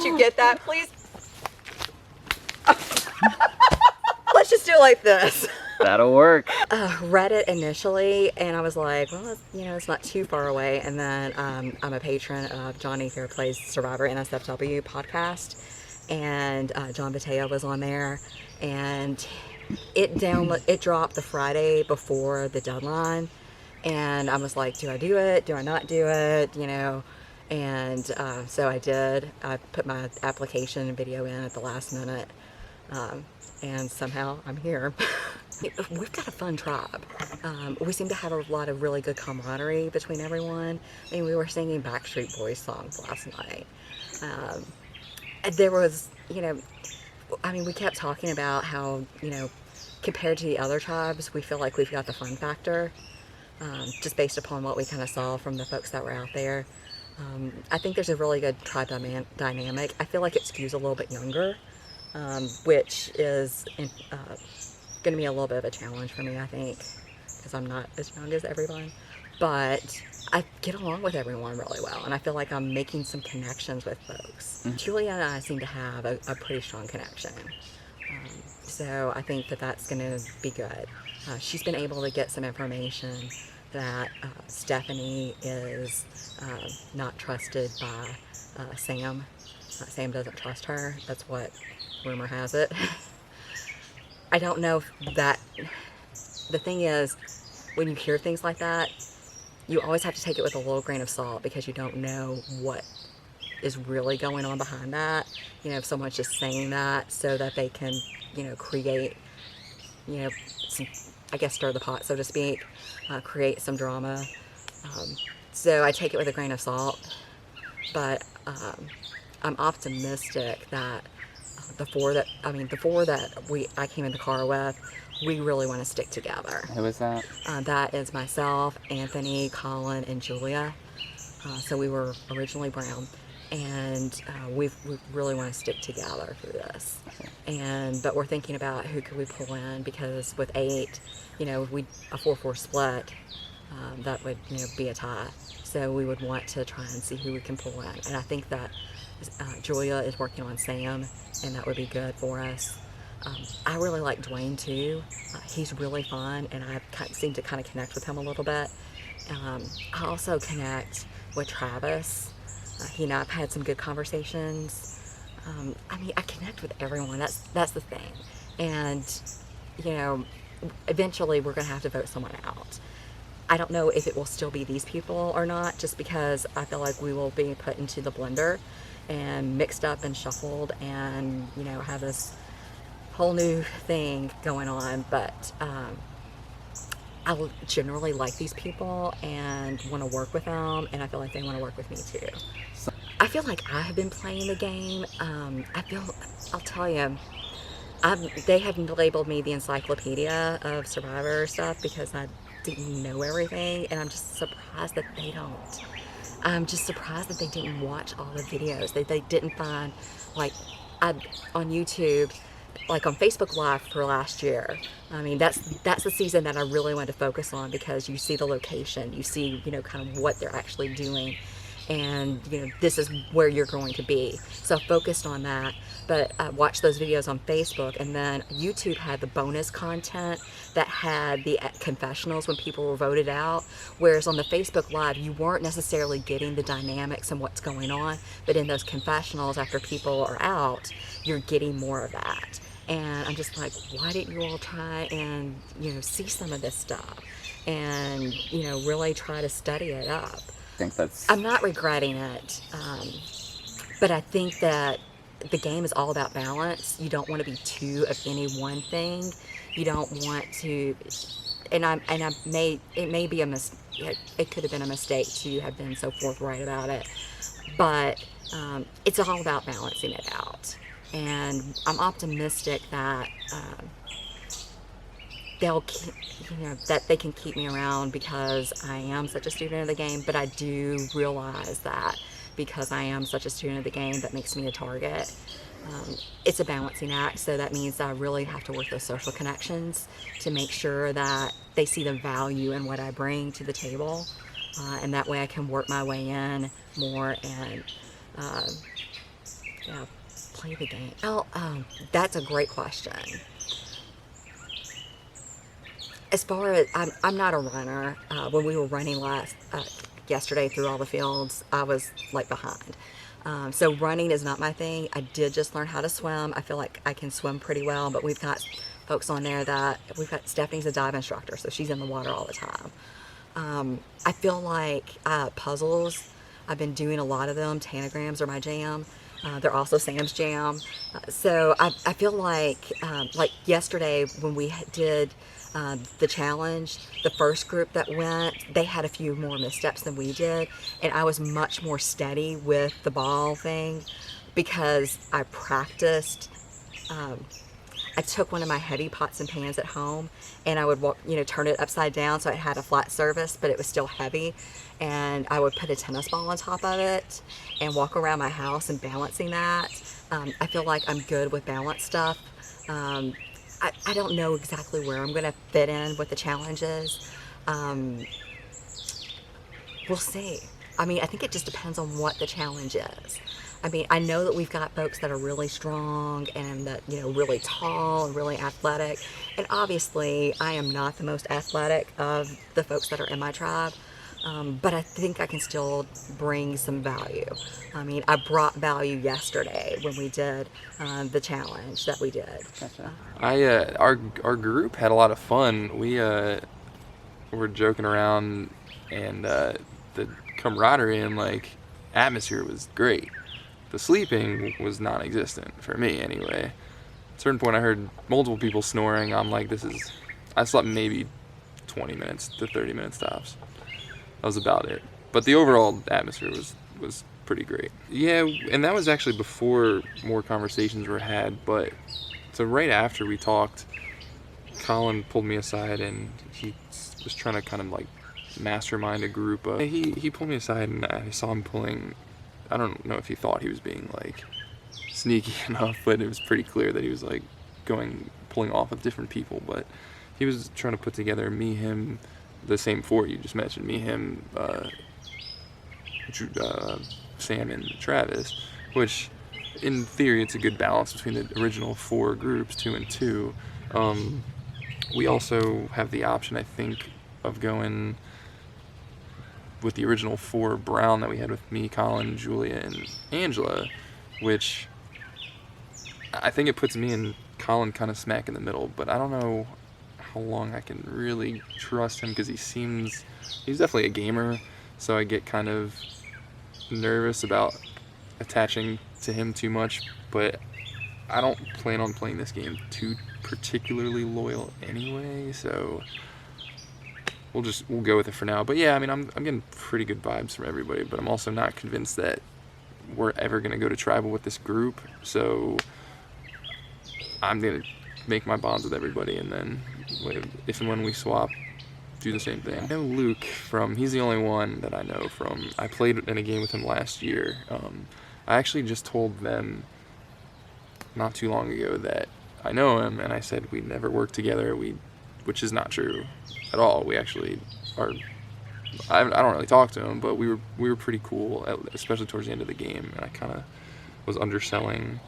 Did you get that, please? Let's just do it like this. That'll work. Read it initially, and I was like, well, it's not too far away. And then I'm a patron of Johnny Fairplay's Survivor NSFW podcast, and John Bateo was on there, and it dropped the Friday before the deadline, and I was like, do I do it? Do I not do it? And so I did. I put my application and video in at the last minute, and somehow I'm here. We've got a fun tribe. We seem to have a lot of really good camaraderie between everyone. I mean, we were singing Backstreet Boys songs last night. There was, we kept talking about how, compared to the other tribes, we feel like we've got the fun factor, just based upon what we kind of saw from the folks that were out there. I think there's a really good tribe dynamic. I feel like it skews a little bit younger, which is going to be a little bit of a challenge for me, I think, because I'm not as young as everyone. But I get along with everyone really well, and I feel like I'm making some connections with folks. Julia and I seem to have a pretty strong connection. So I think that that's going to be good. She's been able to get some information that Stephanie is not trusted by Sam. Sam doesn't trust her. That's what rumor has it. I don't know if that... The thing is, when you hear things like that, you always have to take it with a little grain of salt, because you don't know what is really going on behind that. If someone's just saying that so that they can, create, some, I guess, stir the pot, so to speak, create some drama. So I take it with a grain of salt, but I'm optimistic that the four that I came in the car with, we really want to stick together. Who is that? That is myself, Anthony, Colin, and Julia. So we were originally brown, and we really want to stick together through this. But we're thinking about who could we pull in, because with 8, a 4-4 split, that would be a tie. So we would want to try and see who we can pull in, and I think that Julia is working on Sam, and that would be good for us. I really like Dwayne too. He's really fun, and I seem to kind of connect with him a little bit. I also connect with Travis. He and I have had some good conversations. I connect with everyone. That's the thing. And, eventually we're going to have to vote someone out. I don't know if it will still be these people or not, just because I feel like we will be put into the blender and mixed up and shuffled and, have this whole new thing going on. But I generally like these people and want to work with them, and I feel like they want to work with me too. I feel like I have been playing the game. I'll tell you, they have labeled me the encyclopedia of Survivor stuff, because I didn't know everything, and I'm just surprised that they don't. I'm just surprised that they didn't watch all the videos. They didn't find, on YouTube, like on Facebook Live for last year. That's the season that I really wanted to focus on, because you see the location, you see, kind of what they're actually doing, and, this is where you're going to be. So I focused on that, but I watched those videos on Facebook, and then YouTube had the bonus content that had the confessionals when people were voted out, whereas on the Facebook Live, you weren't necessarily getting the dynamics and what's going on, but in those confessionals, after people are out, you're getting more of that. And I'm just like, why didn't you all try and, see some of this stuff and, really try to study it up? I'm not regretting it, but I think that the game is all about balance. You don't want to be too of any one thing. You don't want to, it may be it could have been a mistake to have been so forthright about it, but it's all about balancing it out. And I'm optimistic that that they can keep me around, because I am such a student of the game. But I do realize that because I am such a student of the game, that makes me a target. It's a balancing act, so that means that I really have to work those social connections to make sure that they see the value in what I bring to the table, and that way I can work my way in more and Yeah, play the game. Well, that's a great question. As far as I'm not a runner. When we were running yesterday through all the fields, I was like behind. So running is not my thing. I did just learn how to swim. I feel like I can swim pretty well, but we've got folks on there that we've got. Stephanie's a dive instructor, so she's in the water all the time. I feel like puzzles. I've been doing a lot of them. Tanagrams are my jam. They're also Sam's jam. So I feel like yesterday when we did the challenge, the first group that went, they had a few more missteps than we did, and I was much more steady with the ball thing because I practiced. I took one of my heavy pots and pans at home, and I would turn it upside down so it had a flat surface, but it was still heavy. And I would put a tennis ball on top of it and walk around my house and balancing that. I feel like I'm good with balance stuff. I don't know exactly where I'm going to fit in with the challenges. We'll see. I mean, I think it just depends on what the challenge is. I mean, I know that we've got folks that are really strong and that, really tall and really athletic. And obviously, I am not the most athletic of the folks that are in my tribe. But I think I can still bring some value. I mean, I brought value yesterday when we did the challenge that we did. Gotcha. Our group had a lot of fun. We were joking around, and the camaraderie and atmosphere was great. The sleeping was non-existent for me anyway. At a certain point, I heard multiple people snoring. I'm like, I slept maybe 20 minutes to 30 minutes tops. That was about it. But the overall atmosphere was pretty great. Yeah, and that was actually before more conversations were had. But so right after we talked, Colin pulled me aside and he was trying to kind of mastermind a group. He pulled me aside and I saw him pulling. I don't know if he thought he was being sneaky enough, but it was pretty clear that he was pulling off with different people. But he was trying to put together me, him, the same four you just mentioned, me, him, Sam, and Travis, which in theory it's a good balance between the original four groups, 2 and 2. We also have the option, I think, of going with the original 4 brown that we had with me, Colin, Julia, and Angela, which I think it puts me and Colin kind of smack in the middle, but I don't know how long I can really trust him because he's definitely a gamer, so I get kind of nervous about attaching to him too much, but I don't plan on playing this game too particularly loyal anyway, so we'll go with it for now. But yeah, I mean, I'm getting pretty good vibes from everybody, but I'm also not convinced that we're ever going to go to tribal with this group, so I'm going to make my bonds with everybody, and then if and when we swap, do the same thing. I know Luke he's the only one that I know from, I played in a game with him last year. I actually just told them not too long ago that I know him, and I said we'd never work together, which is not true at all. We actually are, I don't really talk to him, but we were pretty cool, especially towards the end of the game, and I kind of was underselling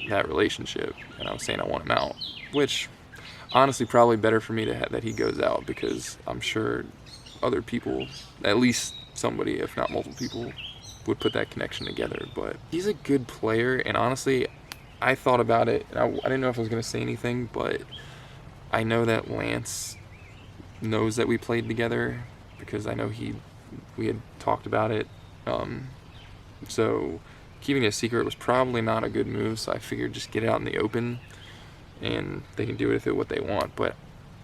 that relationship, and I was saying I want him out, which honestly probably better for me that he goes out, because I'm sure other people, at least somebody, if not multiple people, would put that connection together. But he's a good player, and honestly, I thought about it, and I didn't know if I was going to say anything, but I know that Lance knows that we played together, because I know we had talked about it, so keeping it a secret was probably not a good move, so I figured just get it out in the open, and they can do with it what they want. But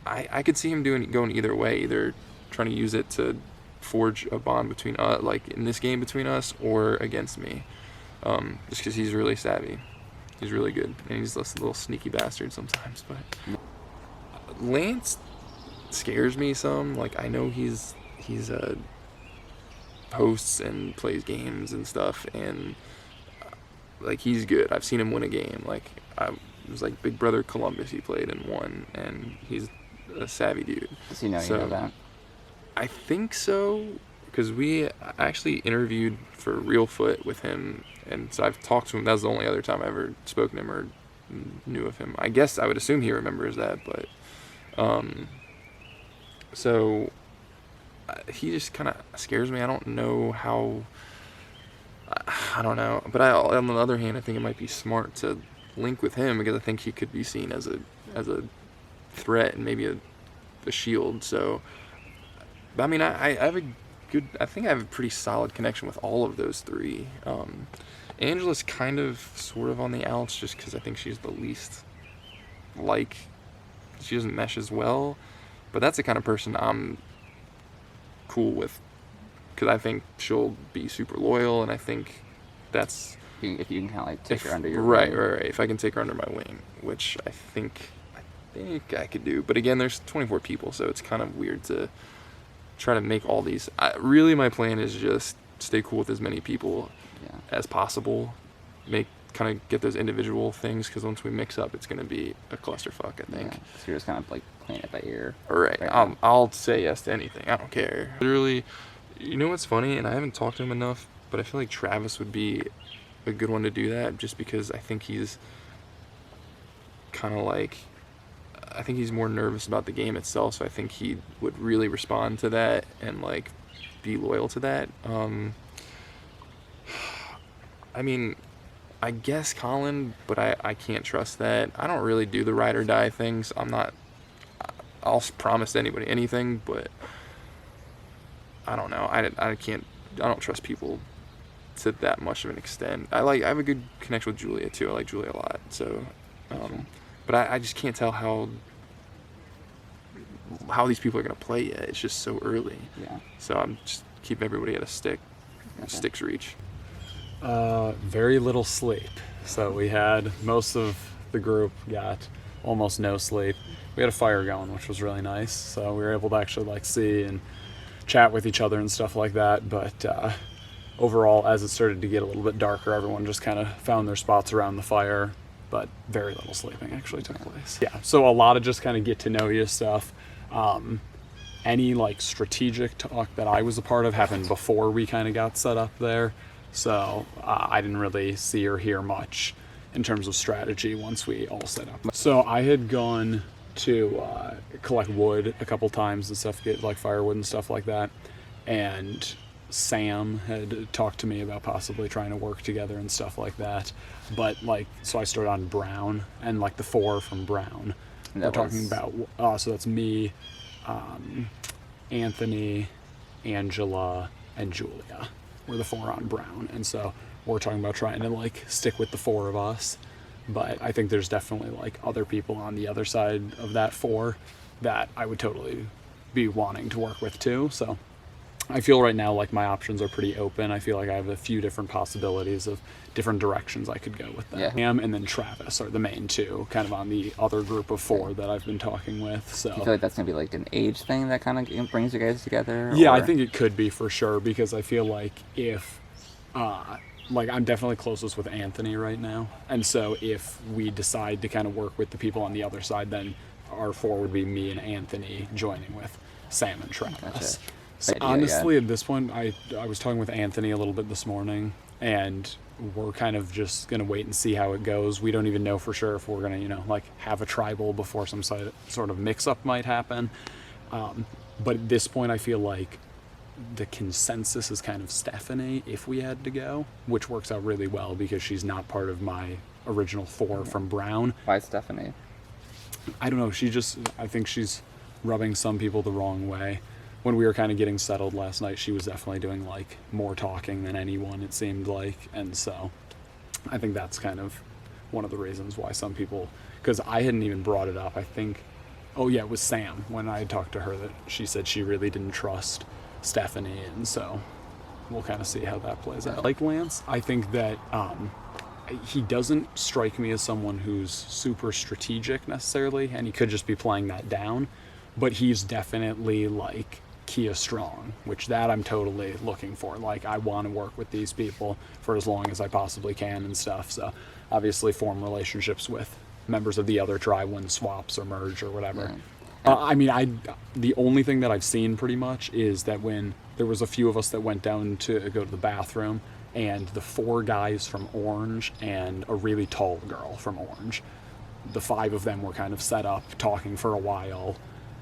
I could see him going either way, either trying to use it to forge a bond between us, in this game between us, or against me, just because he's really savvy. He's really good, and he's just a little sneaky bastard sometimes. But Lance scares me some. I know he's hosts and plays games and stuff, and he's good. I've seen him win a game. It was Big Brother Columbus he played and won, and he's a savvy dude. Does he know you know that? I think so, because I actually interviewed for Real Foot with him, and so I've talked to him. That was the only other time I ever spoken to him or knew of him. I guess I would assume he remembers that, but so he just kind of scares me. I don't know how. I don't know, but on the other hand, I think it might be smart to link with him because I think he could be seen as a threat and maybe a shield. So, but I mean, I have I think I have a pretty solid connection with all of those three. Angela's kind of sort of on the outs just because I think she's the least she doesn't mesh as well, but that's the kind of person I'm cool with because I think she'll be super loyal, and I think that's if you can kind of like take her under your right. wing. If I can take her under my wing, which I think I could do. But again, there's 24 people, so it's kind of weird to try to make all these. Really, my plan is just stay cool with as many people as possible. Kind of get those individual things, because once we mix up, it's going to be a clusterfuck, I think. Yeah, so you're just kind of like playing it by ear. Right. I'll say yes to anything. I don't care. Literally, you know what's funny, and I haven't talked to him enough, but I feel like Travis would be a good one to do that, just because I think he's kind of I think he's more nervous about the game itself, so I think he would really respond to that and be loyal to that. I mean, I guess Colin, but I can't trust that. I don't really do the ride or die things. I'll promise anybody anything, but I don't know. I don't trust people to that much of an extent. I have a good connection with Julia too. I like Julia a lot. So, but I just can't tell how these people are gonna play yet. It's just so early. Yeah. So I'm just keeping everybody at a stick's reach. Very little sleep. So we had most of the group got almost no sleep. We had a fire going, which was really nice. So we were able to actually see and chat with each other and stuff like that. But overall, as it started to get a little bit darker, everyone just kind of found their spots around the fire. But very little sleeping actually took place. Yeah. So a lot of just kind of get to know you stuff. Any strategic talk that I was a part of happened before we kind of got set up there. So I didn't really see or hear much in terms of strategy once we all set up. So I had gone to collect wood a couple times and stuff, get firewood and stuff like that. And Sam had talked to me about possibly trying to work together and stuff like that. But so I started on Brown and the 4 from Brown. We're talking about, so that's me, Anthony, Angela, and Julia. We're the 4 on Brown, and so we're talking about trying to stick with the 4 of us. But I think there's definitely other people on the other side of that 4 that I would totally be wanting to work with too. So I feel right now my options are pretty open. I feel like I have a few different possibilities of different directions I could go with that. Yeah. Sam and then Travis are the main 2, kind of on the other group of 4 that I've been talking with. So you feel like that's gonna be an age thing that kind of brings you guys together? Yeah, I think it could be for sure, because I feel like if I'm definitely closest with Anthony right now, and so if we decide to kind of work with the people on the other side, then our 4 would be me and Anthony joining with Sam and Travis. Gotcha. So honestly, at this point, I was talking with Anthony a little bit this morning, and we're kind of just going to wait and see how it goes. We don't even know for sure if we're going to, have a tribal before some sort of mix-up might happen. But at this point, I feel like the consensus is kind of Stephanie if we had to go, which works out really well because she's not part of my original 4 from Brown. Why Stephanie? I don't know. I think she's rubbing some people the wrong way. When we were kind of getting settled last night, she was definitely doing more talking than anyone, it seemed like. And so I think that's kind of one of the reasons why some people, because I hadn't even brought it up. I think, it was Sam when I had talked to her that she said she really didn't trust Stephanie. And so we'll kind of see how that plays out. Lance, I think that he doesn't strike me as someone who's super strategic necessarily, and he could just be playing that down. But he's definitely Keya strong, which that I'm totally looking for. I want to work with these people for as long as I possibly can and stuff. So obviously form relationships with members of the other tribe when swaps or merge or whatever. I mean, the only thing that I've seen pretty much is that when there was a few of us that went down to go to the bathroom, and the 4 guys from Orange and a really tall girl from Orange, the 5 of them were kind of set up talking for a while,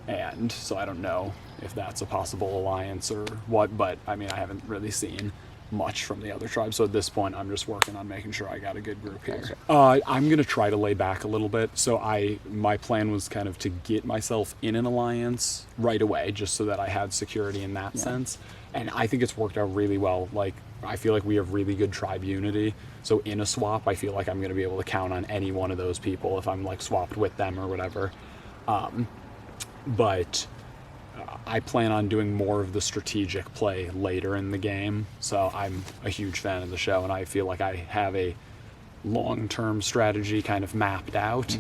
and so I don't know if that's a possible alliance or what, but I mean, I haven't really seen much from the other tribes, so at this point I'm just working on making sure I got a good group here. I'm gonna try to lay back a little bit, so my plan was kind of to get myself in an alliance right away, just so that I had security in that sense, and I think it's worked out really well. Like, I feel like we have really good tribe unity, so in a swap I feel like I'm gonna be able to count on any one of those people if I'm like swapped with them or whatever. But I plan on doing more of the strategic play later in the game, so I'm a huge fan of the show, and I feel like I have a long-term strategy kind of mapped out.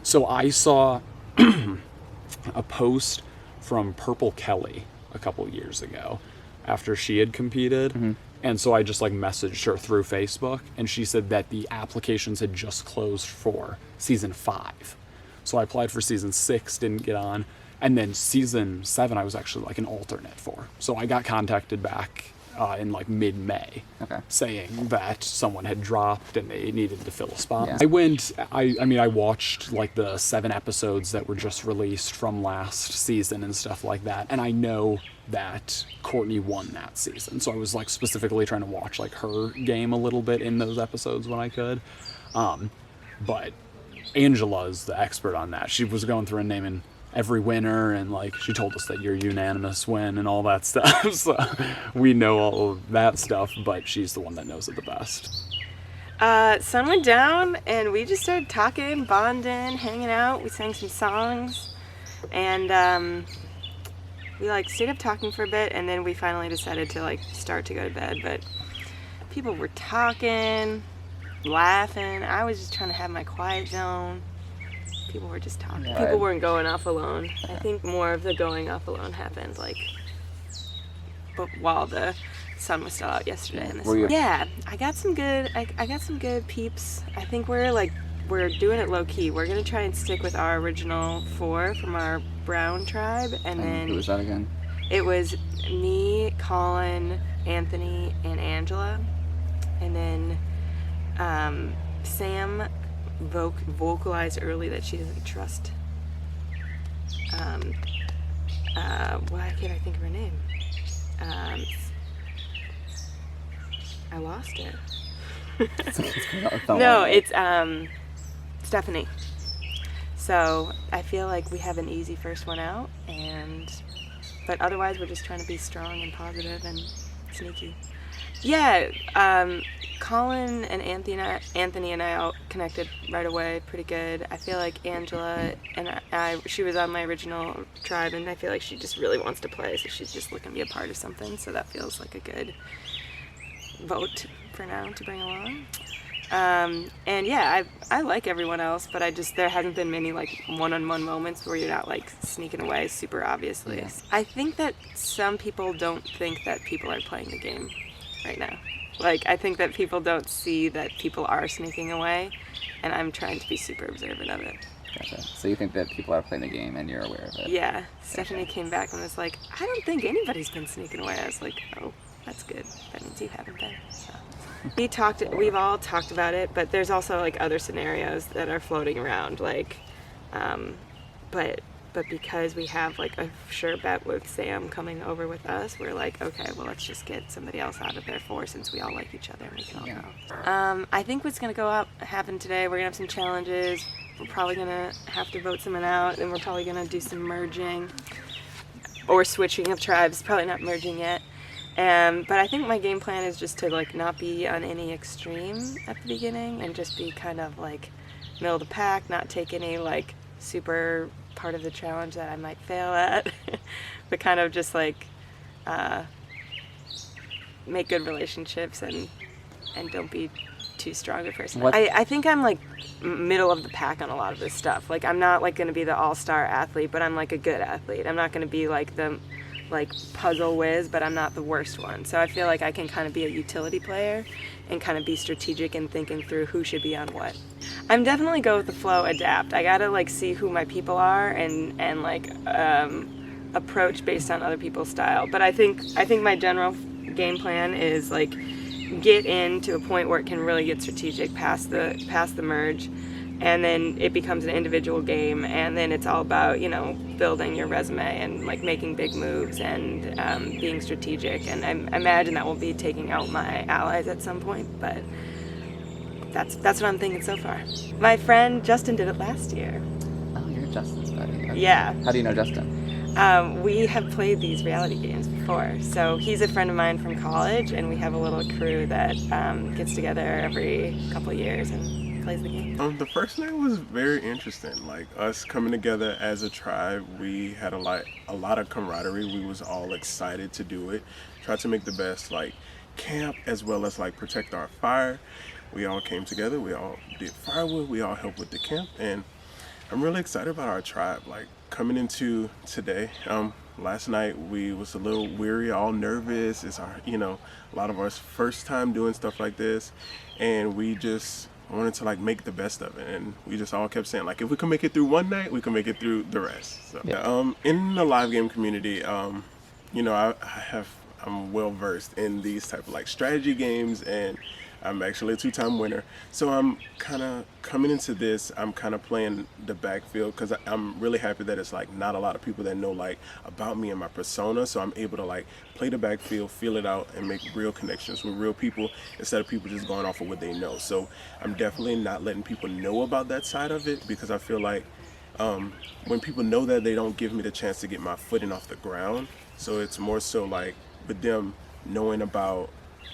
So I saw a post from Purple Kelly a couple years ago after she had competed, and so I just like messaged her through Facebook, and she said that the applications had just closed for season 5. So I applied for season 6, didn't get on. And then season 7, I was actually like an alternate for. So I got contacted back in like mid-May, saying that someone had dropped and they needed to fill a spot. I watched like the 7 episodes that were just released from last season and stuff like that. And I know that Courtney won that season. So I was like specifically trying to watch like her game a little bit in those episodes when I could. But Angela's the expert on that. She was going through and naming every winner, and like she told us that you're unanimous win and all that stuff. So we know all of that stuff, but she's the one that knows it the best. Sun went down and we just started talking, bonding, hanging out. We sang some songs, and we like stayed up talking for a bit, and then we finally decided to like start to go to bed. But people were talking, laughing. I was just trying to have my quiet zone. People were just talking. People weren't going off alone. I think more of the going off alone happened but while the sun was still out yesterday. Yeah, I got some good. I got some good peeps. I think we're doing it low key. We're gonna try and stick with our original 4 from our Brown tribe, and then who was that again? It was me, Colin, Anthony, and Angela, and then Sam vocalized early that she doesn't trust. Why can't I think of her name? I lost it. No, it's Stephanie. So I feel like we have an easy first one out, but otherwise we're just trying to be strong and positive and sneaky. Yeah, Colin and Anthony and I all connected right away pretty good. I feel like Angela and she was on my original tribe, and I feel like she just really wants to play, so she's just looking to be a part of something, so that feels like a good vote for now to bring along. And yeah, I like everyone else, but there hasn't been many like one-on-one moments where you're not like sneaking away super obviously. Yeah. I think that some people don't think that people are playing the game right now. Like, I think that people don't see that people are sneaking away, and I'm trying to be super observant of it. Gotcha. So you think that people are playing the game and you're aware of it? Yeah. Stephanie came back and was like, I don't think anybody's been sneaking away. I was like, oh, that's good. That means you haven't been. So. We've all talked about it, but there's also like other scenarios that are floating around, like, but because we have like a sure bet with Sam coming over with us, we're like, okay, well, let's just get somebody else out of there since we all like each other and we can all go. I think what's gonna happen today, we're gonna have some challenges. We're probably gonna have to vote someone out, and we're probably gonna do some merging or switching of tribes. Probably not merging yet. But I think my game plan is just to like not be on any extreme at the beginning, and just be kind of like middle of the pack, not take any like super part of the challenge that I might fail at, but kind of just like make good relationships and don't be too strong a person. I think I'm like middle of the pack on a lot of this stuff. Like, I'm not like going to be the all-star athlete, but I'm like a good athlete. I'm not going to be like the like puzzle whiz, but I'm not the worst one. So I feel like I can kind of be a utility player and kind of be strategic in thinking through who should be on what. I'm definitely go with the flow, adapt. I gotta like see who my people are and like approach based on other people's style. But I think my general game plan is like get in to a point where it can really get strategic past the merge, and then it becomes an individual game, and then it's all about, you know, building your resume and like making big moves and being strategic. And I imagine that will be taking out my allies at some point, but that's what I'm thinking so far. My friend Justin did it last year. Oh, you're Justin's buddy. Okay. Yeah. How do you know Justin? We have played these reality games before. So he's a friend of mine from college, and we have a little crew that gets together every couple of years and plays the game. The first night was very interesting. Like us coming together as a tribe, we had a lot of camaraderie. We was all excited to do it. Tried to make the best like camp as well as like protect our fire. We all came together. We all did firewood. We all helped with the camp, and I'm really excited about our tribe. Like coming into today. Last night we was a little weary, all nervous. It's our, you know, a lot of our first time doing stuff like this, and we just wanted to like make the best of it, and we just all kept saying like if we can make it through one night, we can make it through the rest. So in the live game community, you know, I'm well versed in these type of like strategy games, and I'm actually a 2-time winner. So I'm kind of coming into this, I'm kind of playing the backfield because I'm really happy that it's like not a lot of people that know like about me and my persona. So I'm able to like play the backfield, feel it out, and make real connections with real people instead of people just going off of what they know. So I'm definitely not letting people know about that side of it, because I feel like when people know that, they don't give me the chance to get my footing off the ground. So it's more so like with them knowing about,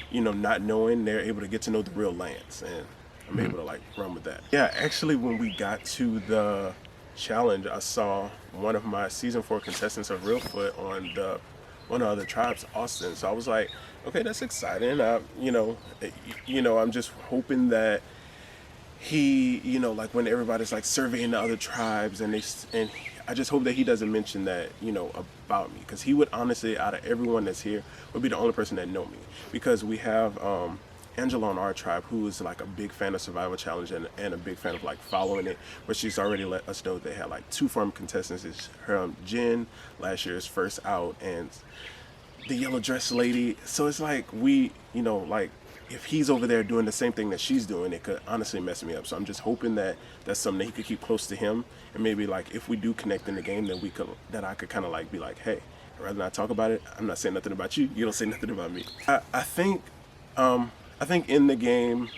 you know, not knowing, they're able to get to know the real Lance, and I'm able to like run with that. Yeah, actually when we got to the challenge, I saw one of my season 4 contestants of Reelfoot on one of the other tribes, Austin. So I was like, okay, that's exciting. You know, I'm just hoping that he, you know, like when everybody's like surveying the other tribes, and I just hope that he doesn't mention that, you know, about me, because he would honestly, out of everyone that's here, would be the only person that know me, because we have Angela on our tribe, who is like a big fan of Survival Challenge and a big fan of like following it, but she's already let us know they had like 2 former contestants. It's her Jen, last year's first out, and the yellow dress lady. So it's like we, you know, like if he's over there doing the same thing that she's doing, it could honestly mess me up. So I'm just hoping that that's something that he could keep close to him, and maybe like if we do connect in the game, then I could kind of like be like, hey, I'd rather not talk about it. I'm not saying nothing about you. You don't say nothing about me. I think in the game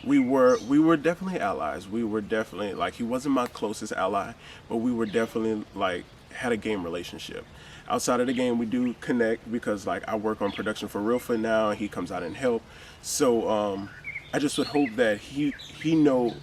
we were definitely allies. We were definitely like, he wasn't my closest ally, but we were definitely like had a game relationship. Outside of the game, we do connect because like I work on production for Reelfoot now, and he comes out and help. So I just would hope that he know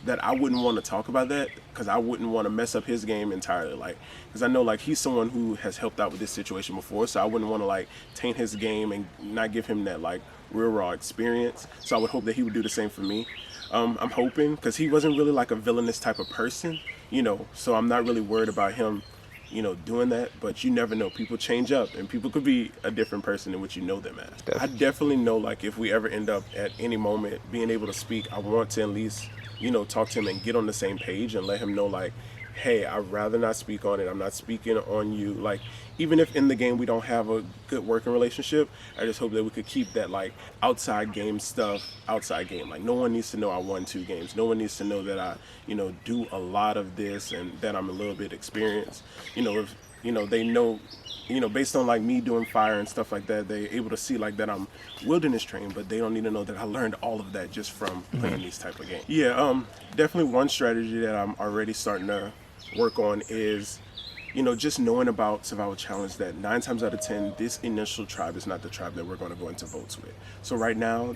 that I wouldn't want to talk about that, because I wouldn't want to mess up his game entirely. Like, because I know like he's someone who has helped out with this situation before, so I wouldn't want to like taint his game and not give him that like real raw experience. So I would hope that he would do the same for me. I'm hoping, because he wasn't really like a villainous type of person, you know, so I'm not really worried about him, you know, doing that. But you never know, people change up, and people could be a different person than what you know them as. I definitely know like if we ever end up at any moment being able to speak, I want to at least, you know, talk to him and get on the same page and let him know like, hey, I'd rather not speak on it. I'm not speaking on you. Like, even if in the game we don't have a good working relationship, I just hope that we could keep that like outside game stuff outside game. Like, no one needs to know I won 2 games. No one needs to know that I, you know, do a lot of this and that I'm a little bit experienced. You know, if, you know, they know, you know, based on like me doing fire and stuff like that, they're able to see like that I'm wilderness trained, but they don't need to know that I learned all of that just from playing these type of games. Yeah, definitely one strategy that I'm already starting to work on is, you know, just knowing about Survival Challenge, that 9 times out of 10, this initial tribe is not the tribe that we're going to go into votes with. So right now,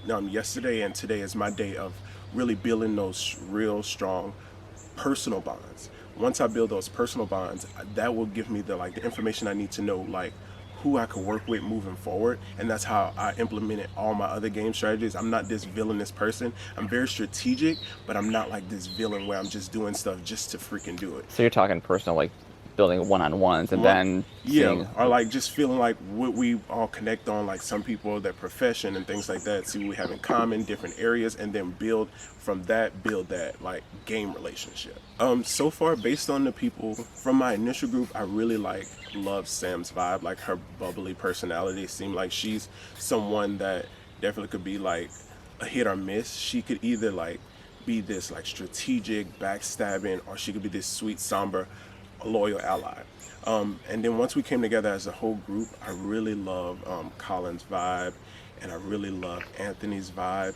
yesterday and today is my day of really building those real strong personal bonds. Once I build those personal bonds, that will give me the information I need to know, like who I could work with moving forward. And that's how I implemented all my other game strategies. I'm not this villainous person. I'm very strategic, but I'm not like this villain where I'm just doing stuff just to freaking do it. So you're talking personal, like building one-on-ones and Well, then yeah, seeing or like just feeling like what we all connect on, like some people, their profession and things like that, see what we have in common, different areas, and then build that like game relationship. So far, based on the people from my initial group, I really love Sam's vibe, like her bubbly personality. Seemed like she's someone that definitely could be like a hit or miss. She could either like be this like strategic, backstabbing, or she could be this sweet, somber, loyal ally. And then once we came together as a whole group, I really love Colin's vibe, and I really love Anthony's vibe.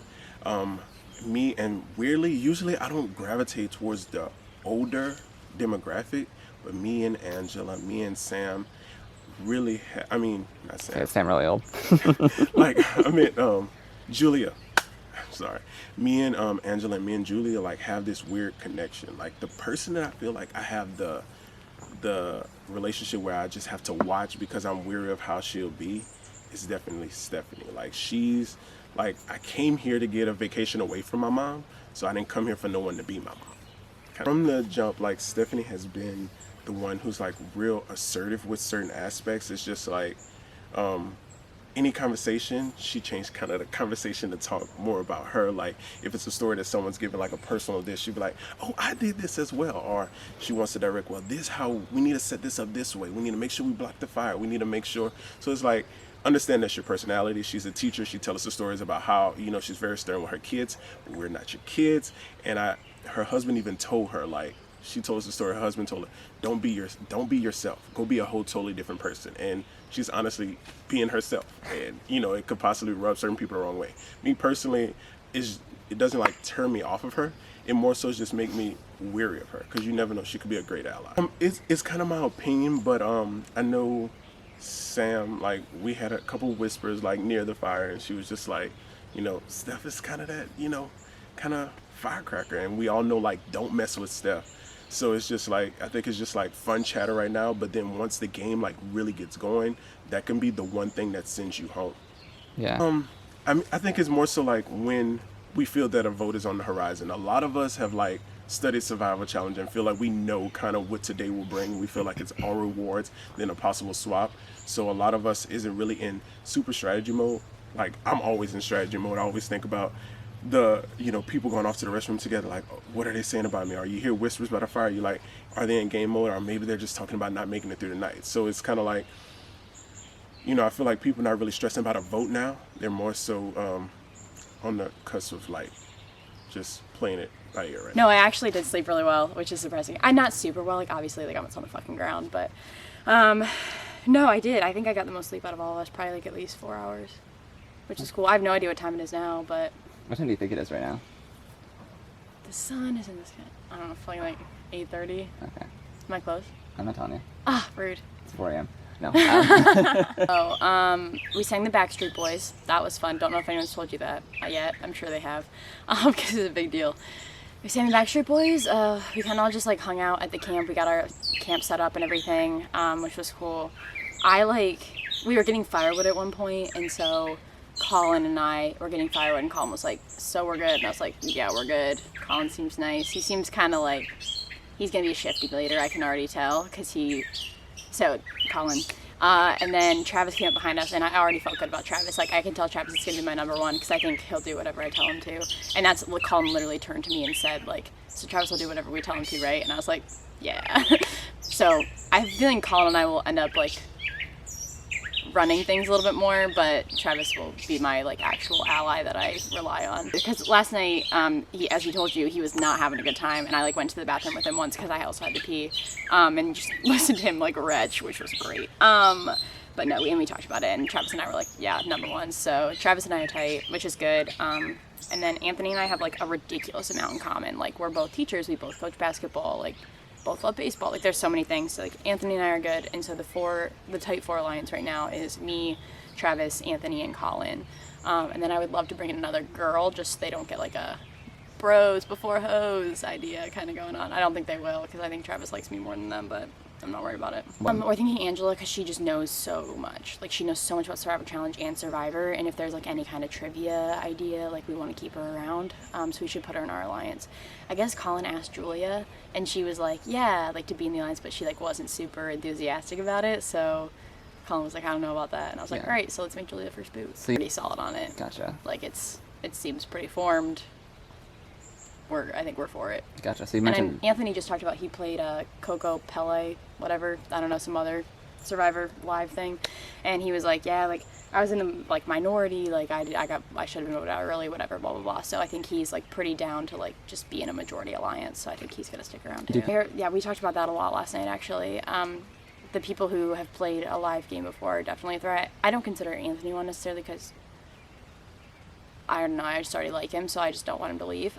Me and weirdly, usually I don't gravitate towards the older demographic, but me and Angela, me and Sam, really. Not Sam. okay, Sam really old. Julia. Sorry. Me and Angela and me and Julia like have this weird connection. Like the person that I feel like I have the relationship where I just have to watch because I'm weary of how she'll be is definitely Stephanie. Like she's like, I came here to get a vacation away from my mom, so I didn't come here for no one to be my mom. From the jump, like Stephanie has been the one who's like real assertive with certain aspects. It's just like any conversation, she changed kind of the conversation to talk more about her. Like if it's a story that someone's giving like a personal dish, she'd be like, oh, I did this as well. Or she wants to direct, well, this how we need to set this up this way. We need to make sure we block the fire. We need to make sure. So it's like, understand that's your personality. She's a teacher. She tells us the stories about how, she's very stern with her kids, but we're not your kids. And her husband even told her, like, she told us the story. Her husband told her, don't be yourself. Go be a whole totally different person. And she's honestly being herself. And, it could possibly rub certain people the wrong way. Me personally, it doesn't like turn me off of her. It more so just make me weary of her because you never know. She could be a great ally. It's kind of my opinion, but I know Sam, like we had a couple whispers like near the fire, and she was just like, Steph is kind of that, kind of firecracker, and we all know like don't mess with Steph. So it's just like, I think it's just like fun chatter right now, but then once the game like really gets going, that can be the one thing that sends you home. Yeah. I think it's more so like when we feel that a vote is on the horizon. A lot of us have like studied Survival Challenge and feel like we know kind of what today will bring. We feel like it's all rewards, then a possible swap. So a lot of us isn't really in super strategy mode. Like I'm always in strategy mode. I always think about the, people going off to the restroom together. Like, what are they saying about me? Or you hear whispers by the fire. You like, are they in game mode? Or maybe they're just talking about not making it through the night. So it's kind of like, I feel like people are not really stressing about a vote now. They're more so on the cusp of like just playing it by ear right now. No, I actually did sleep really well, which is surprising. I'm not super well, like obviously like I'm on the fucking ground, but no, I did. I think I got the most sleep out of all of us, probably like at least 4 hours, which is cool. I have no idea what time it is now, but What time do you think it is right now? the sun is in the sky. I don't know, feeling like 8:30. Okay. Am I close? I'm not telling you. Ah, rude. It's 4 a.m. No. We sang the Backstreet Boys. That was fun. Don't know if anyone's told you that yet. I'm sure they have, because it's a big deal. We sang the Backstreet Boys. We kind of all just like hung out at the camp. We got our camp set up and everything, which was cool. We were getting firewood at one point, and so Colin and I were getting firewood, and Colin was like, so we're good? And I was like, yeah, we're good. Colin seems nice. He seems kind of like he's going to be a shifty leader, I can already tell, because Colin. And then Travis came up behind us, and I already felt good about Travis. Like, I can tell Travis is going to be my number one, because I think he'll do whatever I tell him to. And that's what Colin literally turned to me and said, like, so Travis will do whatever we tell him to, right? And I was like, yeah. So I have a feeling Colin and I will end up, like, running things a little bit more, but Travis will be my like actual ally that I rely on. Because last night, as he told you, he was not having a good time, and I like went to the bathroom with him once because I also had to pee, and just listened to him like retch, which was great. But no, we talked about it, and Travis and I were like, yeah, number one. So Travis and I are tight, which is good. And then Anthony and I have like a ridiculous amount in common. Like we're both teachers, we both coach basketball, like both love baseball. Like there's so many things. So like Anthony and I are good, and so the tight four alliance right now is me, Travis, Anthony, and Colin. And then I would love to bring in another girl, just so they don't get like a bros before hoes idea kind of going on. I don't think they will, because I think Travis likes me more than them, but I'm not worried about it. We're thinking Angela because she just knows so much. Like, she knows so much about Survivor Challenge and Survivor, and if there's, like, any kind of trivia idea, like, we want to keep her around, so we should put her in our alliance. I guess Colin asked Julia, and she was like, yeah, like, to be in the alliance, but she, like, wasn't super enthusiastic about it, so Colin was like, I don't know about that, and I was like, all right, so let's make Julia the first boot. So Pretty solid on it. Gotcha. Like, it seems pretty formed. I think we're for it. Gotcha. So you And mentioned. then Anthony just talked about he played Coco Pele, whatever, I don't know, some other Survivor live thing, and he was like, yeah, like, I was in the, like, minority, like, I should have been voted out early, whatever, blah, blah, blah. So I think he's, like, pretty down to, like, just be in a majority alliance, so I think he's going to stick around, too. Yeah, we talked about that a lot last night, actually. The people who have played a live game before are definitely a threat. I don't consider Anthony one necessarily, because, I don't know, I just already like him, so I just don't want him to leave.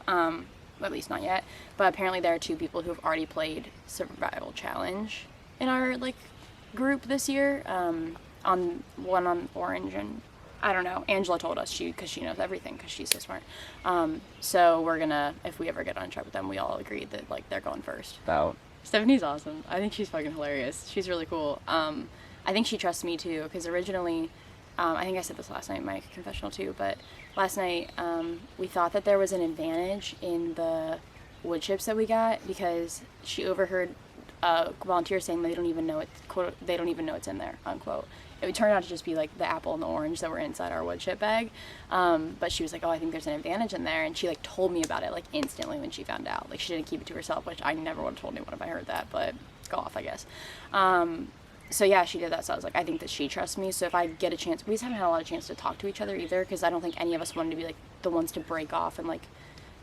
At least not yet. But apparently there are 2 people who have already played Survival Challenge in our, like, group this year. One on Orange, and I don't know. Angela told us because she knows everything because she's so smart. So we're gonna, if we ever get on a trip with them, we all agreed that, like, they're going first. About. Stephanie's awesome. I think she's fucking hilarious. She's really cool. I think she trusts me too, because originally, I think I said this last night in my confessional too, but last night we thought that there was an advantage in the wood chips that we got because she overheard volunteers saying they don't even know it's, quote, they don't even know it's in there, unquote. It would turn out to just be like the apple and the orange that were inside our wood chip bag. But she was like, oh, I think there's an advantage in there. And she, like, told me about it, like, instantly when she found out. Like, she didn't keep it to herself, which I never would have told anyone if I heard that, but go off, I guess. So yeah, she did that. So I was like, I think that she trusts me. So if I get a chance, we just haven't had a lot of chance to talk to each other either, because I don't think any of us wanted to be, like, the ones to break off and, like,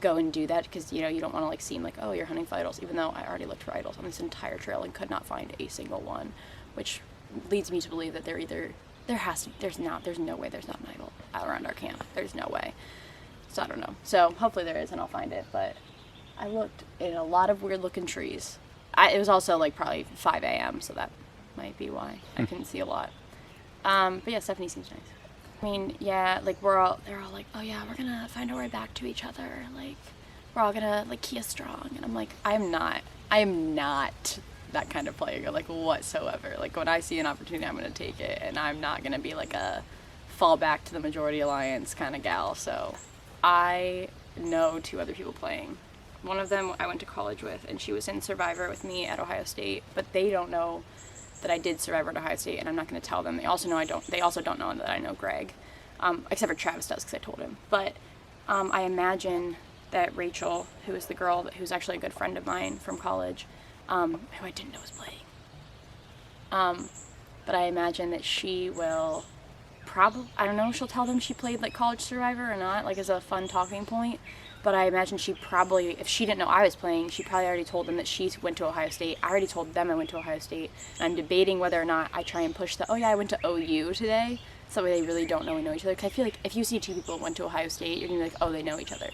go and do that, because, you know, you don't want to, like, seem like, oh, you're hunting for idols, even though I already looked for idols on this entire trail and could not find a single one, which leads me to believe that there's no way there's not an idol around our camp. There's no way. So I don't know. So hopefully there is, and I'll find it. But I looked in a lot of weird looking trees. It was also, like, probably 5 a.m., so that might be why I couldn't see a lot. But yeah, Stephanie seems nice. I mean, yeah, like, they're all like, oh yeah, we're gonna find our way back to each other. Like, we're all gonna, like, Keya strong. And I'm like, I am not that kind of player, like, whatsoever. Like, when I see an opportunity, I'm gonna take it, and I'm not gonna be like a fall back to the majority alliance kind of gal. So I know 2 other people playing. One of them I went to college with, and she was in Survivor with me at Ohio State, but they don't know that I did Survivor at Ohio State, and I'm not going to tell them. They also don't know that I know Greg, except for Travis does, because I told him. But I imagine that Rachel, who is the girl who's actually a good friend of mine from college, who I didn't know was playing, but I imagine that she will I don't know if she'll tell them she played, like, College Survivor or not, like, as a fun talking point. But I imagine she probably, if she didn't know I was playing, she probably already told them that she went to Ohio State. I already told them I went to Ohio State. And I'm debating whether or not I try and push oh yeah, I went to OU today. So they really don't know we know each other. Because I feel like if you see 2 people who went to Ohio State, you're going to be like, oh, they know each other.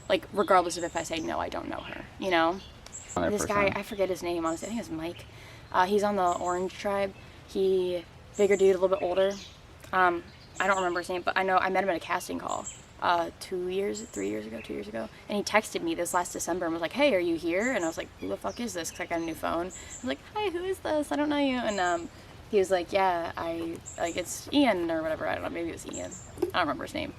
Like, regardless of if I say, no, I don't know her, you know? 100%. This guy, I forget his name, honestly. I think it's Mike. He's on the Orange tribe. Bigger dude, a little bit older. I don't remember his name, but I know I met him at a casting call 2 years ago, and he texted me this last December and was like, hey, are you here? And I was like, who the fuck is this? Because I got a new phone. I was like, hi, who is this? I don't know you. And he was like, yeah, it's Ian or whatever. I don't know, maybe it was Ian. I don't remember his name.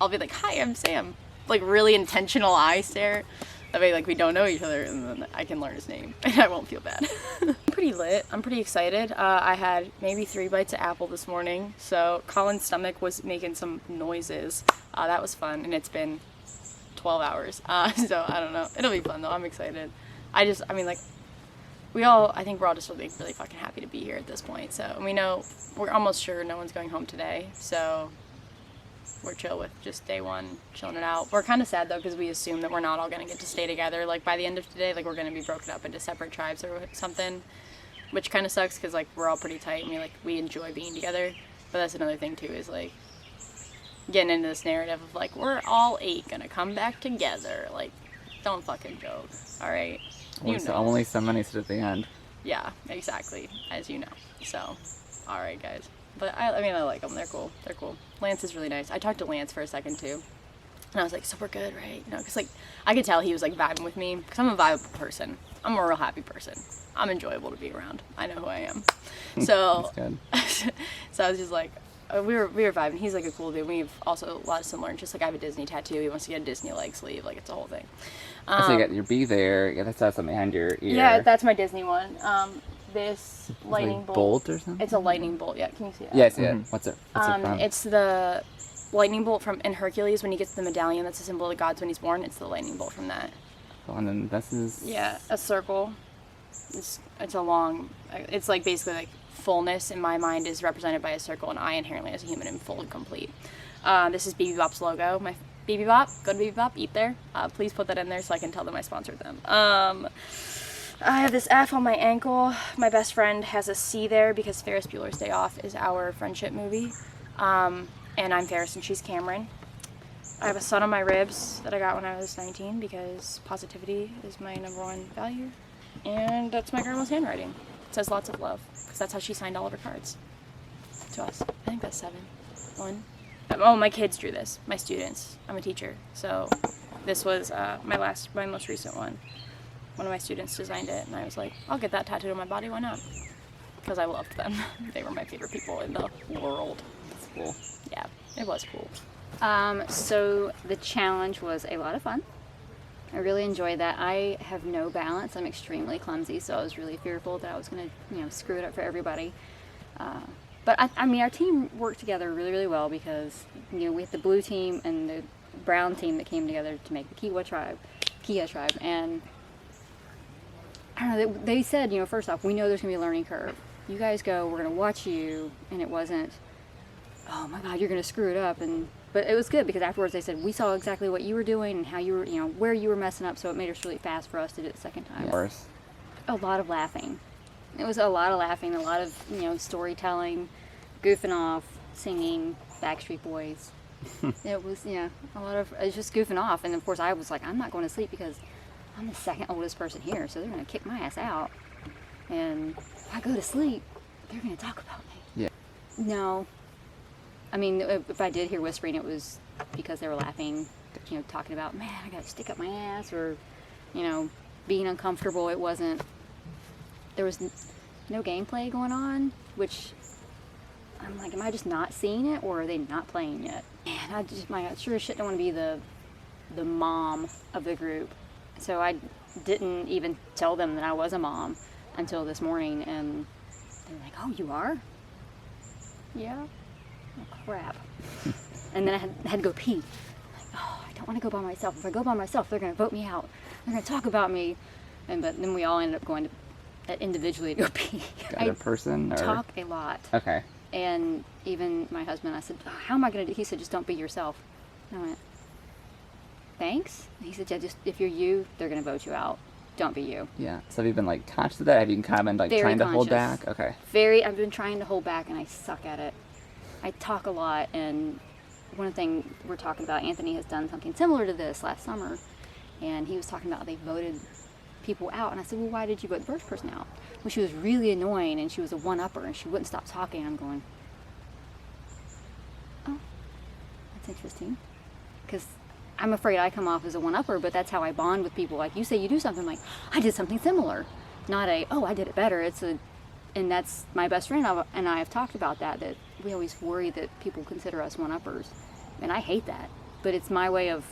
I'll be like, hi, I'm Sam. Like, really intentional eye stare. That way, like, we don't know each other, and then I can learn his name, and I won't feel bad. I'm pretty lit. I'm pretty excited. I had maybe 3 bites of apple this morning, so Colin's stomach was making some noises. That was fun, and it's been 12 hours. So I don't know. It'll be fun, though. I'm excited. I mean, like, I think we're all just really, really fucking happy to be here at this point. So, and we're almost sure no one's going home today, so we're chill with just day 1, chilling it out. We're kind of sad, though, because we assume that we're not all going to get to stay together, like, by the end of today. Like, we're going to be broken up into separate tribes or something, which kind of sucks, because, like, we're all pretty tight, and we enjoy being together. But that's another thing, too, is, like, getting into this narrative of, like, we're all 8 going to come back together. Like, don't fucking joke, all right? Only so many sit at the end. Yeah, exactly, as you know. So, all right, guys. But I like them. They're cool. They're cool. Lance is really nice. I talked to Lance for a second too, and I was like, "So we're good, right?" You know, because, like, I could tell he was, like, vibing with me, because I'm a vibeable person. I'm a real happy person. I'm enjoyable to be around. I know who I am. So, That's good. so I was just like, we were vibing. He's like a cool dude. We've also a lot of similar interests. Like I have a Disney tattoo. He wants to get a Disney leg sleeve. Like it's a whole thing. So you got your bee there. You got that something behind your ear. Yeah, that's my Disney one. This lightning like bolt. or something. It's a lightning bolt. Yeah, can you see it? Yes, yeah. What's it? What's it from? It's the lightning bolt from in Hercules when he gets the medallion. That's a symbol of the gods when he's born. It's the lightning bolt from that. And then this is. Yeah, a circle. It's a long. It's like basically like fullness in my mind is represented by a circle, and I inherently as a human am full and complete. This is BB Bop's logo. My BB Bop, go to BB Bop, eat there. Please put that in there so I can tell them I sponsored them. I have this F on my ankle. My best friend has a C there because Ferris Bueller's Day Off is our friendship movie. And I'm Ferris and she's Cameron. I have a sun on my ribs that I got when I was 19 because positivity is my #1 value. And that's my grandma's handwriting. It says lots of love because that's how she signed all of her cards to us. I think that's 7. 1. Oh, my kids drew this. My students. I'm a teacher, so this was my most recent one. One of my students designed it, and I was like, I'll get that tattooed on my body. Why not? Because I loved them. They were my favorite people in the world. That's cool. Yeah, it was cool. So the challenge was a lot of fun. I really enjoyed that. I have no balance. I'm extremely clumsy, so I was really fearful that I was going to, screw it up for everybody. But I mean, our team worked together really, really well because, we had the blue team and the brown team that came together to make the Keya tribe. And I don't know, they said, first off, we know there's going to be a learning curve. You guys go, we're going to watch you. And it wasn't, oh my God, you're going to screw it up. But it was good because afterwards they said, we saw exactly what you were doing and how you were, where you were messing up. So it made us really fast for us to do it the second time. Worse. A lot of laughing. It was a lot of laughing, a lot of, storytelling, goofing off, singing, Backstreet Boys. It was, it was just goofing off. And of course I was like, I'm not going to sleep because I'm the second oldest person here. So they're going to kick my ass out. And if I go to sleep, they're going to talk about me. Yeah. No. I mean, if I did hear whispering, it was because they were laughing, talking about, man, I got to stick up my ass or, being uncomfortable. It wasn't, there was no gameplay going on, which I'm like, am I just not seeing it or are they not playing yet? And I sure as shit don't want to be the mom of the group. So I didn't even tell them that I was a mom until this morning, and they're like, oh, you are? Yeah. Oh, crap. And then I had to go pee. I'm like, oh, I don't want to go by myself. If I go by myself, they're going to vote me out. They're going to talk about me. But then we all ended up going to individually to go pee. Other person? Or? Talk a lot. Okay. And even my husband, I said, how am I going to do? He said, just don't be yourself. And I went, thanks. And he said, yeah, just if you're you, they're going to vote you out. Don't be you. Yeah. So have you been conscious of that? Have you kind of been Very trying to hold conscious. back? Okay. I've been trying to hold back and I suck at it. I talk a lot, and one thing we're talking about, Anthony has done something similar to this last summer, and he was talking about they voted people out, and I said, well, why did you vote the first person out? Well, she was really annoying, and she was a one-upper, and she wouldn't stop talking. I'm going, oh, that's interesting, because I'm afraid I come off as a one-upper, but that's how I bond with people. Like, you say you do something, I'm like, I did something similar, not oh, I did it better. And that's my best friend and I have talked about that we always worry that people consider us one-uppers, and I hate that, but it's my way of,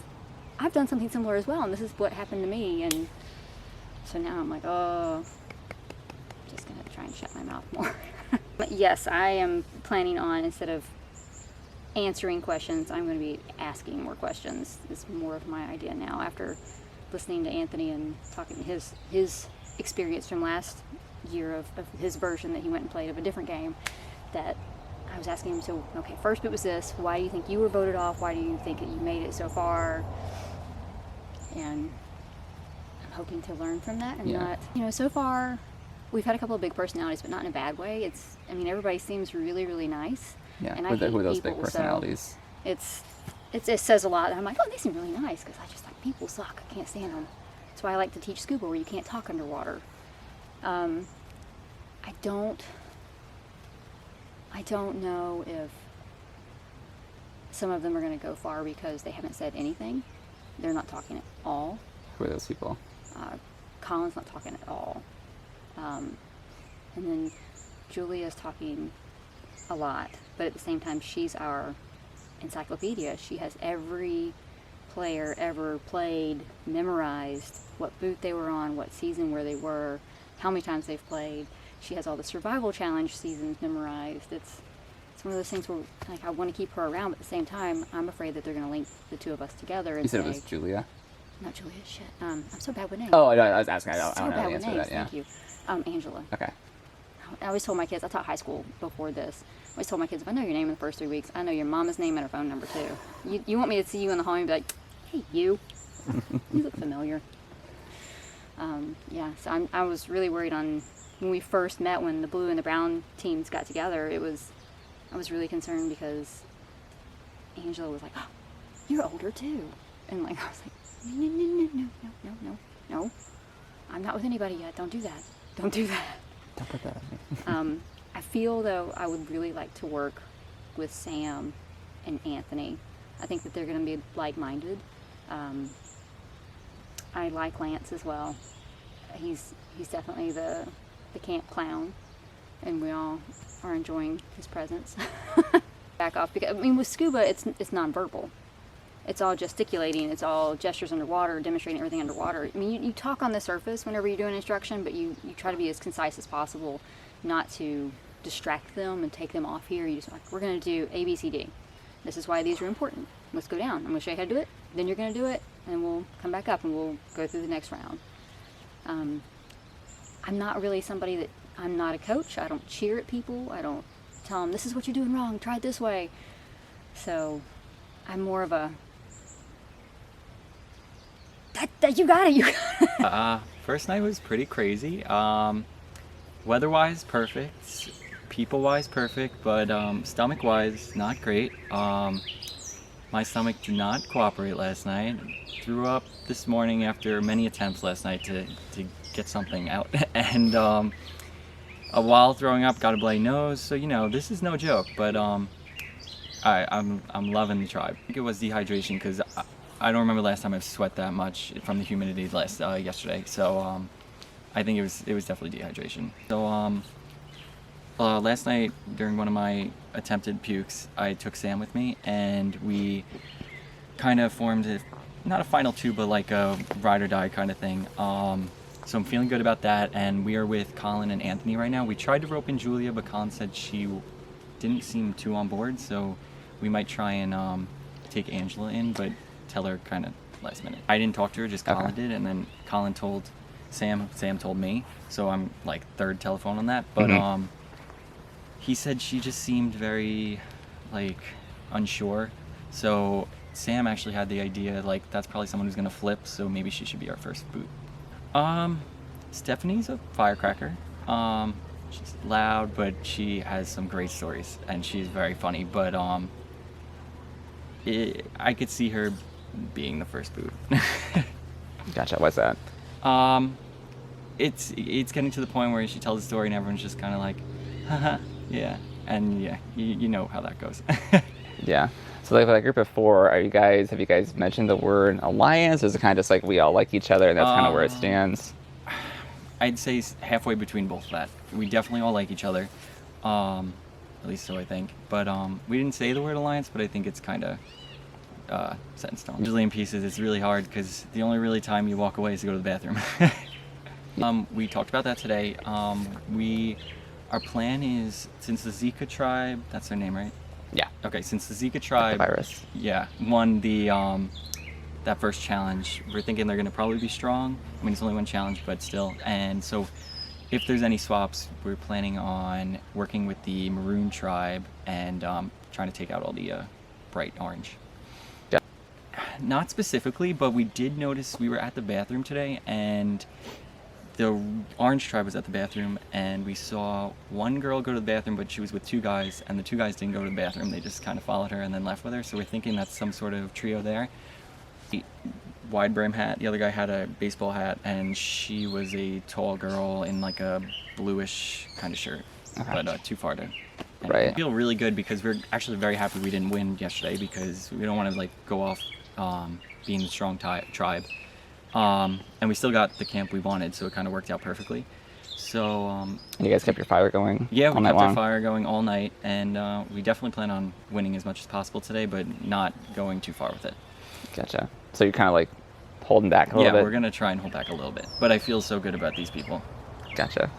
I've done something similar as well, and this is what happened to me. And so now I'm like, oh, just gonna try and shut my mouth more. But yes, I am planning on, instead of answering questions, I'm going to be asking more questions. It's more of my idea now after listening to Anthony and talking his experience from last year of his version that he went and played of a different game, that I was asking him, so, okay, first it was this, why do you think you were voted off? Why do you think that you made it so far? And I'm hoping to learn from that and not, so far we've had a couple of big personalities, but not in a bad way. Everybody seems really, really nice. Yeah, and who are those people, big personalities? So it says a lot. I'm like, oh, they seem really nice, because I just like, people suck. I can't stand them. That's why I like to teach scuba, where you can't talk underwater. I don't know if some of them are going to go far because they haven't said anything. They're not talking at all. Who are those people? Colin's not talking at all. And then Julia's talking a lot, but at the same time, she's our encyclopedia. She has every player ever played memorized, what boot they were on, what season where they were, how many times they've played. She has all the survival challenge seasons memorized. It's one of those things where, like, I want to keep her around, but at the same time, I'm afraid that they're going to link the two of us together and You said say, it was Julia? not Julia, shit. I'm so bad with names. Oh, no, I was asking. I so don't know bad the with answer to names. that, yeah. Thank you. Angela. Okay. I always told my kids, I taught high school before this. I always told my kids, if I know your name in the first 3 weeks, I know your mama's name and her phone number too. You want me to see you in the hall and be like, hey, you. You look familiar. Yeah, so I was really worried on when we first met, when the blue and the brown teams got together. I was really concerned because Angela was like, oh, you're older too. And like, I was like, no. I'm not with anybody yet. Don't do that. Don't do that. Don't put that on me. I feel, though, I would really like to work with Sam and Anthony. I think that they're going to be like-minded. I like Lance as well. He's definitely the camp clown, and we all are enjoying his presence. Back off, because I mean, with scuba, it's nonverbal. It's all gesticulating. It's all gestures underwater, demonstrating everything underwater. I mean, you talk on the surface whenever you're doing instruction, but you try to be as concise as possible, not to distract them and take them off here. You just like, we're going to do A, B, C, D. This is why these are important. Let's go down. I'm going to show you how to do it. Then you're going to do it, and we'll come back up and we'll go through the next round. I'm not really somebody that, I'm not a coach. I don't cheer at people. I don't tell them, this is what you're doing wrong. Try it this way. So I'm more of a, that you got it. You got it. First night was pretty crazy. Weather-wise, perfect. People-wise, perfect. But stomach-wise, not great. My stomach did not cooperate last night. Threw up this morning after many attempts last night to get something out. And while throwing up, got a bloody nose. So, you know, this is no joke. But I'm loving the tribe. I think it was dehydration because I don't remember last time I've sweat that much from the humidity yesterday. So I think it was definitely dehydration. So last night during one of my attempted pukes, I took Sam with me, and we kind of formed not a final two, but like a ride or die kind of thing. So I'm feeling good about that, and we are with Colin and Anthony right now. We tried to rope in Julia, but Colin said she didn't seem too on board, so we might try and take Angela in, but tell her kind of last minute. I didn't talk to her, just Colin did, and then Colin told Sam told me, so I'm like third telephone on that, but he said she just seemed very like unsure, so Sam actually had the idea like that's probably someone who's gonna flip, so maybe she should be our first boot. Stephanie's a firecracker. She's loud, but she has some great stories, and she's very funny, but I could see her being the first boot. Gotcha. What's that? It's getting to the point where she tells a story and everyone's just kind of like, haha, yeah, and yeah, you know how that goes. Yeah. So like for that group of four, have you guys mentioned the word alliance? Or is it kind of just like we all like each other and that's kind of where it stands? I'd say halfway between both of that. We definitely all like each other, at least so I think. But we didn't say the word alliance, but I think it's kind of set in stone. Usually in pieces, it's really hard because the only really time you walk away is to go to the bathroom. We talked about that today. Our plan is, since the Zika tribe, that's their name, right? Yeah. Okay, since the Zika tribe, the virus. Yeah, won the that first challenge, we're thinking they're gonna probably be strong. I mean, it's only one challenge, but still. And so, if there's any swaps, we're planning on working with the maroon tribe and trying to take out all the bright orange. Yeah. Not specifically, but we did notice we were at the bathroom today, and the orange tribe was at the bathroom, and we saw one girl go to the bathroom, but she was with two guys, and the two guys didn't go to the bathroom. They just kind of followed her and then left with her. So we're thinking that's some sort of trio there. Wide brim hat. The other guy had a baseball hat, and she was a tall girl in like a bluish kind of shirt, but too far to. Right. I feel really good because we're actually very happy we didn't win yesterday because we don't want to like go off being the strong tribe. And we still got the camp we wanted, so it kind of worked out perfectly. So And you guys kept your fire going yeah, all we night kept our long? fire going all night, and we definitely plan on winning as much as possible today, but not going too far with it. Gotcha. So you're kind of like holding back a little Yeah, bit? we're gonna try and hold back a little bit, but I feel so good about these people. Gotcha.